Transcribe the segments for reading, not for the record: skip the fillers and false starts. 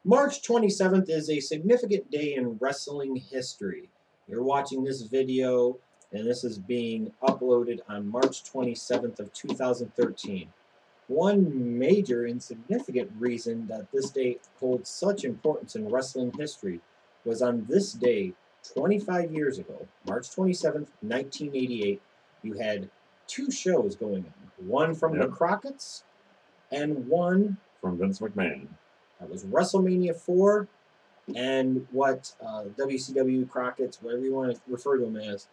March 27th is a significant day in wrestling history. You're watching this video, and this is being uploaded on March 27th of 2013. One major and significant reason that this day holds such importance in wrestling history was on this day, 25 years ago, March 27th, 1988, you had two shows going on. One from the Yep. Crockett's and one From Vince McMahon. that was WrestleMania 4 and what WCW Crockett's, whatever you want to refer to them as,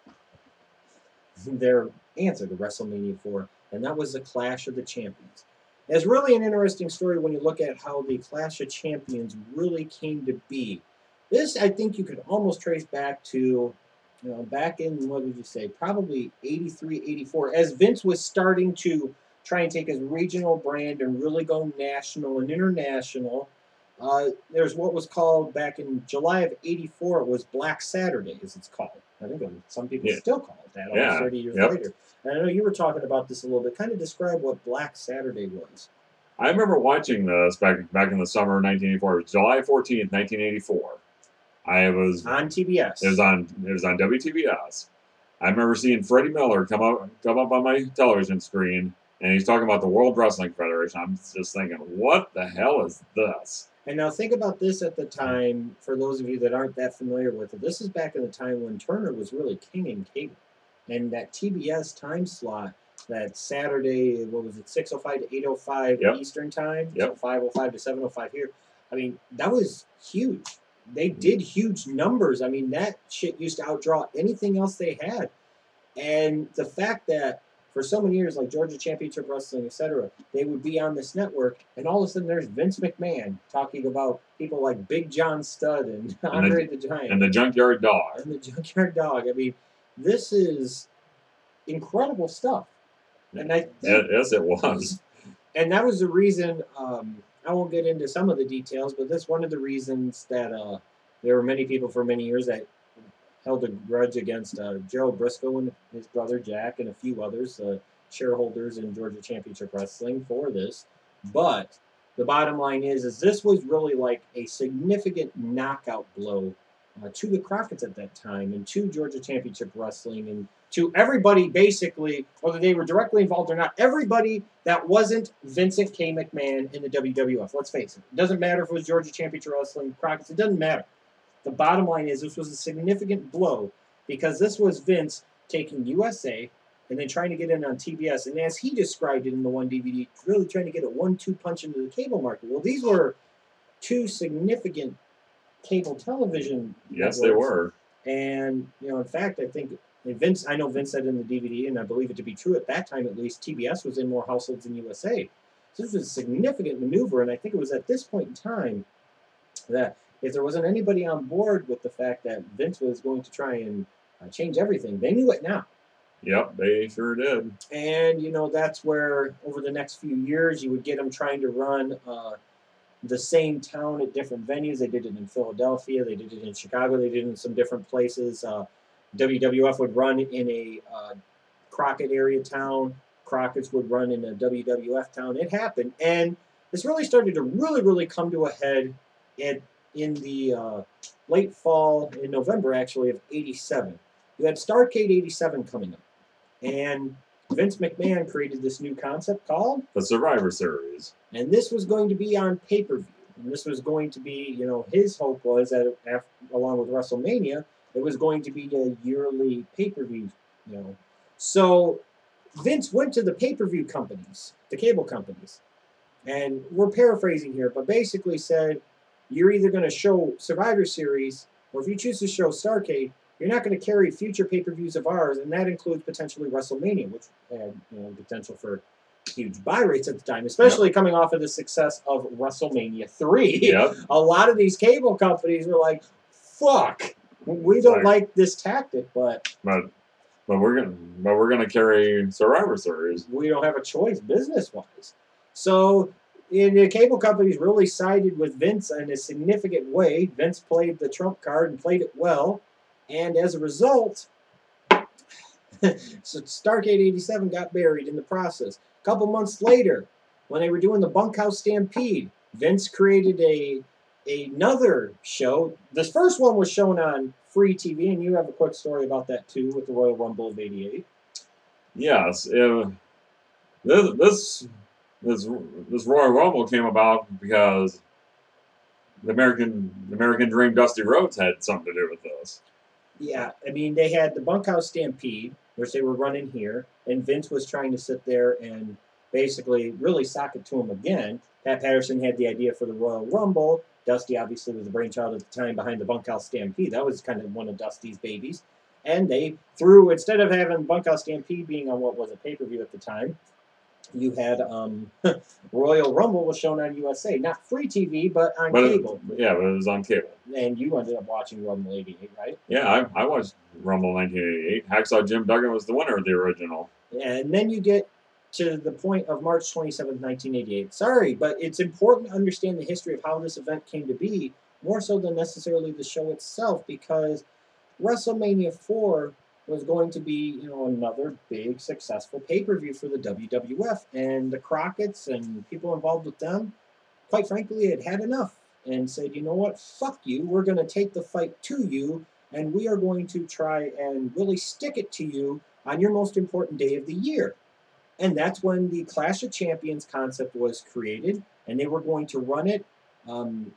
their answer to WrestleMania 4, and that was the Clash of the Champions. It's really an interesting story when you look at how the Clash of Champions really came to be. This, I think, you could almost trace back to, back in, what would you say, probably 83, 84, as Vince was starting to try and take his regional brand and really go national and international. There's what was called back in July of '84. It was Black Saturday, as it's called. I think some people still call it that, almost 30 years later. And I know you were talking about this a little bit. Kind of describe what Black Saturday was. I remember watching this back in the summer of 1984. It was July 14th, 1984. I was on TBS. It was on WTBS. I remember seeing Freddie Miller come up on my television screen, and he's talking about the World Wrestling Federation. I'm just thinking, what the hell is this? And now think about this at the time, for those of you that aren't that familiar with it, this is back in the time when Turner was really king in cable. And that TBS time slot, that Saturday, what was it, 6:05 to 8:05 Eastern time, so 5:05 to 7:05 here, I mean, that was huge. They did huge numbers. I mean, that shit used to outdraw anything else they had. And the fact that for so many years, like Georgia Championship Wrestling, etc., they would be on this network, and all of a sudden there's Vince McMahon talking about people like Big John Studd and Andre the Giant. And the Junkyard Dog. And the Junkyard Dog. I mean, this is incredible stuff. And I think, yes, it was. And that was the reason, I won't get into some of the details, but that's one of the reasons that there were many people for many years that held a grudge against Gerald Briscoe and his brother Jack and a few others, shareholders in Georgia Championship Wrestling for this. But the bottom line is this was really like a significant knockout blow to the Crockett's at that time and to Georgia Championship Wrestling and to everybody basically, whether they were directly involved or not, everybody that wasn't Vincent K. McMahon in the WWF. Let's face it. It doesn't matter if it was Georgia Championship Wrestling, Crockett's, it doesn't matter. The bottom line is this was a significant blow because this was Vince taking USA and then trying to get in on TBS. And as he described it in the one DVD, really trying to get a 1-2 punch into the cable market. Well, these were two significant cable television networks. They were. And, in fact, I think I know Vince said in the DVD, and I believe it to be true at that time at least, TBS was in more households than USA. So this was a significant maneuver, and I think it was at this point in time that if there wasn't anybody on board with the fact that Vince was going to try and change everything, they knew it now. Yep, they sure did. And, that's where over the next few years you would get them trying to run the same town at different venues. They did it in Philadelphia. They did it in Chicago. They did it in some different places. WWF would run in a Crockett area town. Crockett's would run in a WWF town. It happened. And this really started to really come to a head in the late fall, in November actually, of '87. You had Starrcade '87 coming up. And Vince McMahon created this new concept called the Survivor Series. And this was going to be on pay-per-view. And this was going to be, his hope was that along with WrestleMania, it was going to be a yearly pay-per-view, So Vince went to the pay-per-view companies, the cable companies, and we're paraphrasing here, but basically said, you're either going to show Survivor Series, or if you choose to show Starrcade, you're not going to carry future pay-per-views of ours, and that includes potentially WrestleMania, which had potential for huge buy rates at the time, especially coming off of the success of WrestleMania 3. Yep. A lot of these cable companies were like, fuck, we don't like this tactic, but we're gonna carry Survivor Series. We don't have a choice business-wise. So the cable companies really sided with Vince in a significant way. Vince played the trump card and played it well. And as a result, so Starrcade '87 got buried in the process. A couple months later, when they were doing the Bunkhouse Stampede, Vince created another show. This first one was shown on free TV, and you have a quick story about that too with the Royal Rumble of '88. Yes, this Royal Rumble came about because the American Dream Dusty Rhodes had something to do with this. Yeah, I mean, they had the Bunkhouse Stampede, which they were running here, and Vince was trying to sit there and basically really sock it to him again. Pat Patterson had the idea for the Royal Rumble. Dusty obviously was the brainchild at the time behind the Bunkhouse Stampede. That was kind of one of Dusty's babies. And they threw, instead of having Bunkhouse Stampede being on what was a pay-per-view at the time, you had Royal Rumble was shown on USA, not free TV, but on cable. But it was on cable. And you ended up watching Rumble '88, right? Yeah, I watched Rumble 1988. Hacksaw Jim Duggan was the winner of the original. And then you get to the point of March 27th, 1988. Sorry, but it's important to understand the history of how this event came to be, more so than necessarily the show itself, because WrestleMania 4 was going to be, another big successful pay-per-view for the WWF, and the Crockett's and people involved with them, quite frankly, had enough and said, you know what, fuck you, we're going to take the fight to you, and we are going to try and really stick it to you on your most important day of the year. And that's when the Clash of Champions concept was created, and they were going to run it on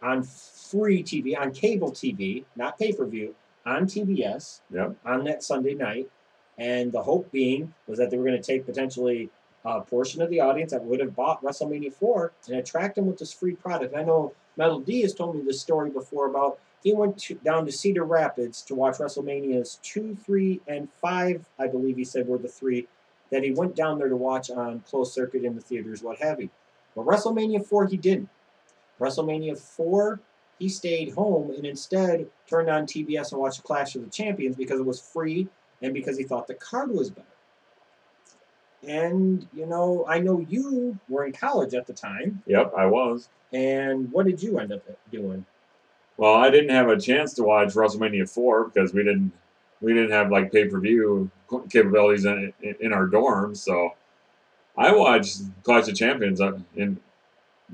free TV, on cable TV, not pay-per-view, on TBS on that Sunday night. And the hope being was that they were going to take potentially a portion of the audience that would have bought WrestleMania 4 and attract them with this free product. I know Metal D has told me this story before about he went down to Cedar Rapids to watch WrestleManias 2, 3, and 5, I believe he said were the three that he went down there to watch on closed circuit in the theaters, what have you. But WrestleMania 4, he didn't. WrestleMania 4, he stayed home and instead turned on TBS and watched Clash of the Champions because it was free and because he thought the card was better. And, I know you were in college at the time. Yep, I was. And what did you end up doing? Well, I didn't have a chance to watch WrestleMania 4 because we didn't have like pay-per-view capabilities in our dorms. So I watched Clash of Champions down in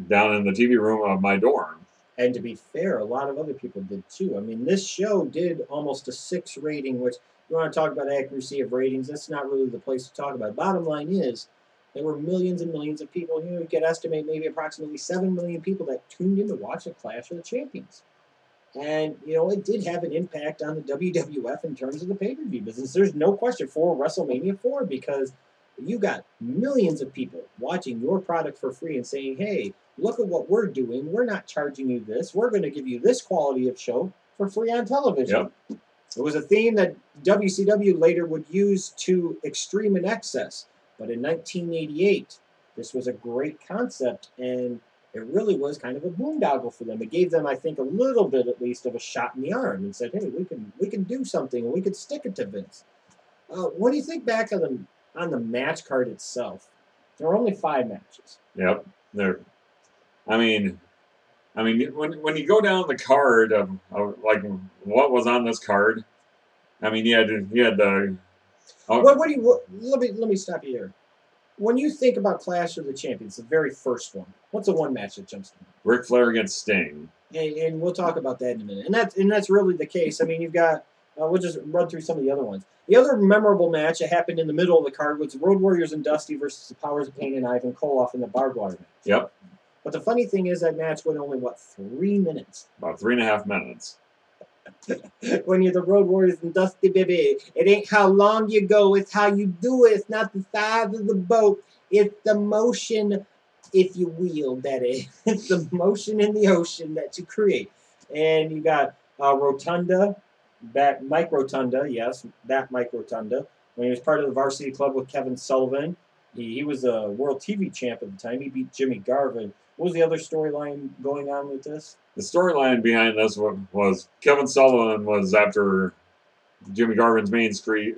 the TV room of my dorm. And to be fair, a lot of other people did too. I mean, this show did almost a 6 rating, which you want to talk about accuracy of ratings, that's not really the place to talk about. Bottom line is, there were millions and millions of people. You could estimate maybe approximately 7 million people that tuned in to watch the Clash of the Champions. And, it did have an impact on the WWF in terms of the pay-per-view business. There's no question for WrestleMania 4 because you got millions of people watching your product for free and saying, hey, look at what we're doing. We're not charging you this. We're going to give you this quality of show for free on television. Yep. It was a theme that WCW later would use to extreme and excess. But in 1988, this was a great concept, and it really was kind of a boondoggle for them. It gave them, I think, a little bit at least of a shot in the arm and said, hey, we can do something, and we could stick it to Vince. What do you think back on the match card itself? There were only 5 matches. Yep. I mean, when you go down the card of like what was on this card, I mean, you had the. Let me stop you here. When you think about Clash of the Champions, the very first one, what's the one match that jumps to mind? Ric Flair against Sting. And we'll talk about that in a minute. And that's really the case. I mean, you've got. We'll just run through some of the other ones. The other memorable match that happened in the middle of the card was Road Warriors and Dusty versus the Powers of Pain and Ivan Koloff in the barbed wire match. Yep. But the funny thing is that match went only, 3 minutes? About 3.5 minutes. When you're the Road Warriors and Dusty, baby, it ain't how long you go, it's how you do it. It's not the size of the boat. It's the motion, if you will, that is. It's the motion in the ocean that you create. And you got Rotunda, Mike Rotunda, yes, that Mike Rotunda. When he was part of the Varsity Club with Kevin Sullivan, he was a world TV champ at the time. He beat Jimmy Garvin. What was the other storyline going on with this? The storyline behind this was Kevin Sullivan was after Jimmy Garvin's main squeeze.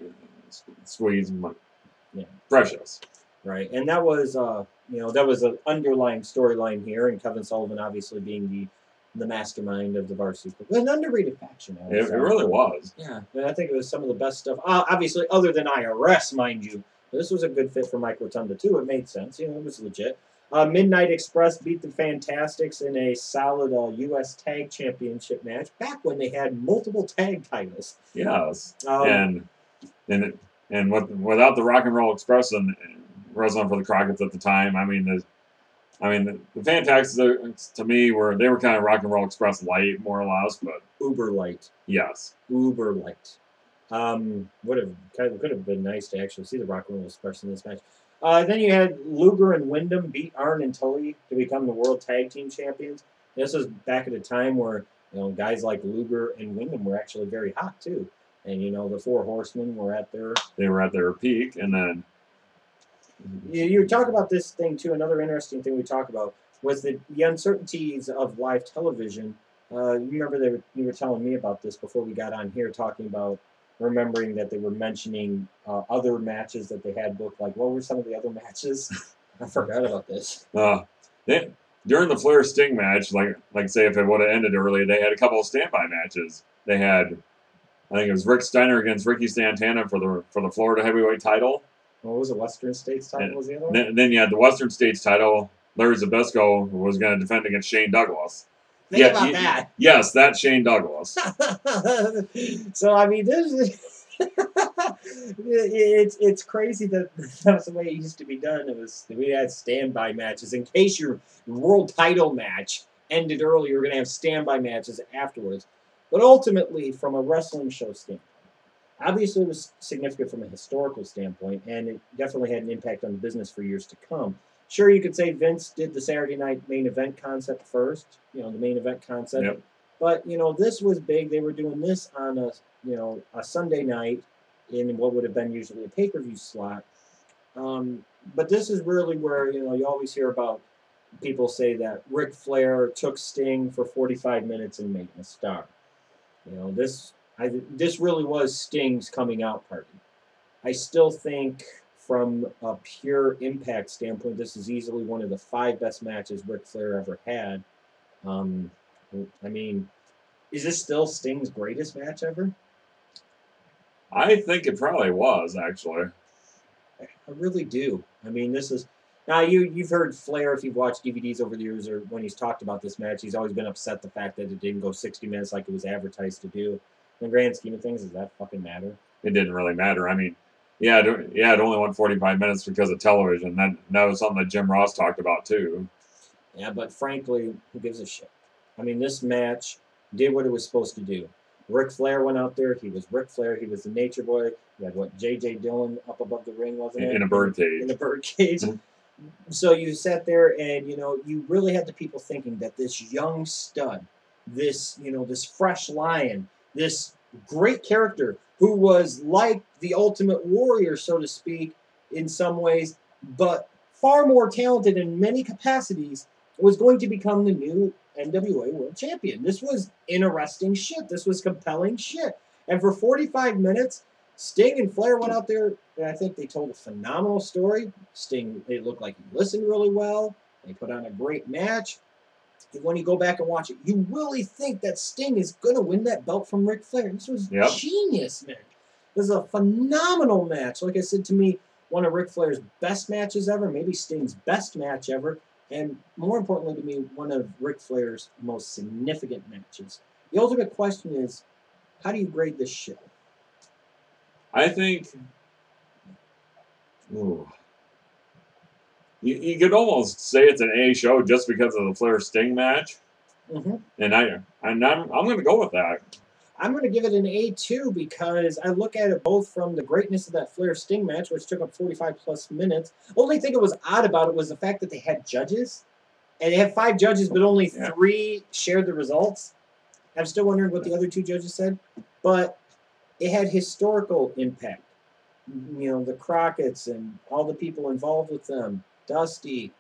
Yeah. Precious. Right, and that was that was an underlying storyline here, and Kevin Sullivan obviously being the mastermind of the Varsity Club. An underrated faction. It really was. Yeah, and I think it was some of the best stuff. Obviously, other than IRS, mind you. This was a good fit for Mike Rotunda, too. It made sense. It was legit. Midnight Express beat the Fantastics in a solid U.S. Tag Championship match back when they had multiple tag titles. Yes, Um, and without the Rock and Roll Express and wrestling for the Crockett's at the time, the Fantastics to me were kind of Rock and Roll Express light, more or less, but uber light. yes, Uber light. Could have been nice to actually see the Rock and Roll Express in this match. Then you had Luger and Windham beat Arn and Tully to become the World Tag Team Champions. This was back at a time where guys like Luger and Windham were actually very hot too, and the Four Horsemen were at their peak, and then you talk about this thing too. Another interesting thing we talk about was the uncertainties of live television. You remember you were telling me about this before we got on here, talking about remembering that they were mentioning other matches that they had booked. Like, what were some of the other matches? I forgot about this. During the Flair Sting match, like say if it would have ended early, they had a couple of standby matches. They had, I think it was Rick Steiner against Ricky Santana for the Florida Heavyweight title. What was the Western States title? And was the other one? Then you had the Western States title. Larry Zbyszko was going to defend against Shane Douglas. Think about that. Yes, that's Shane Douglas. So I mean, it's crazy that was the way it used to be done. We had standby matches in case your world title match ended early. You're going to have standby matches afterwards. But ultimately, from a wrestling show standpoint, obviously it was significant from a historical standpoint, and it definitely had an impact on the business for years to come. Sure, you could say Vince did the Saturday night main event concept first, the main event concept. Yep. But, this was big. They were doing this on a Sunday night in what would have been usually a pay-per-view slot. But this is really where, you always hear about people say that Ric Flair took Sting for 45 minutes and made him a star. This really was Sting's coming out party. I still think from a pure impact standpoint, this is easily one of the 5 best matches Ric Flair ever had. Is this still Sting's greatest match ever? I think it probably was, actually. I really do. This is... Now, you've heard Flair, if you've watched DVDs over the years, or when he's talked about this match, he's always been upset the fact that it didn't go 60 minutes like it was advertised to do. In the grand scheme of things, does that fucking matter? It didn't really matter. It only went 45 minutes because of television. That was something that Jim Ross talked about, too. Yeah, but frankly, who gives a shit? This match did what it was supposed to do. Ric Flair went out there. He was Ric Flair. He was the Nature Boy. You had, J.J. Dillon up above the ring, wasn't it? In a bird cage. In a bird cage. So you sat there and, you really had the people thinking that this young stud, this fresh lion, this great character who was like the Ultimate Warrior, so to speak, in some ways, but far more talented in many capacities, was going to become the new NWA World Champion. This was interesting shit. This was compelling shit. And for 45 minutes, Sting and Flair went out there, and I think they told a phenomenal story. Sting, it looked like he listened really well. They put on a great match. And when you go back and watch it, you really think that Sting is going to win that belt from Ric Flair. This was genius, man. This is a phenomenal match. Like I said, to me, one of Ric Flair's best matches ever, maybe Sting's best match ever, and more importantly to me, one of Ric Flair's most significant matches. The ultimate question is, how do you grade this show? I think you could almost say it's an A show just because of the Flair Sting match. Mm-hmm. And I'm going to go with that. I'm going to give it an A2 because I look at it both from the greatness of that Flair Sting match, which took up 45 plus minutes. Only thing that was odd about it was the fact that they had judges. And they had 5 judges, but only 3 shared the results. I'm still wondering what the other 2 judges said. But it had historical impact. The Crockett's and all the people involved with them. Dusty.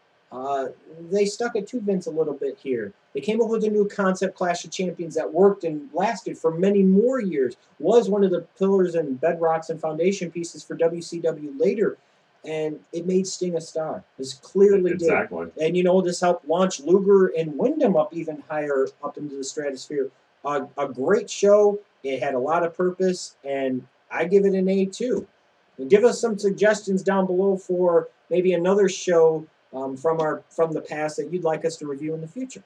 They stuck it to Vince a little bit here. They came up with a new concept, Clash of Champions, that worked and lasted for many more years. Was one of the pillars and bedrocks and foundation pieces for WCW later. And it made Sting a star. This clearly did. And this helped launch Luger and Windham up even higher, up into the stratosphere. A great show. It had a lot of purpose, and I give it an A2. And give us some suggestions down below for maybe another show from the past that you'd like us to review in the future.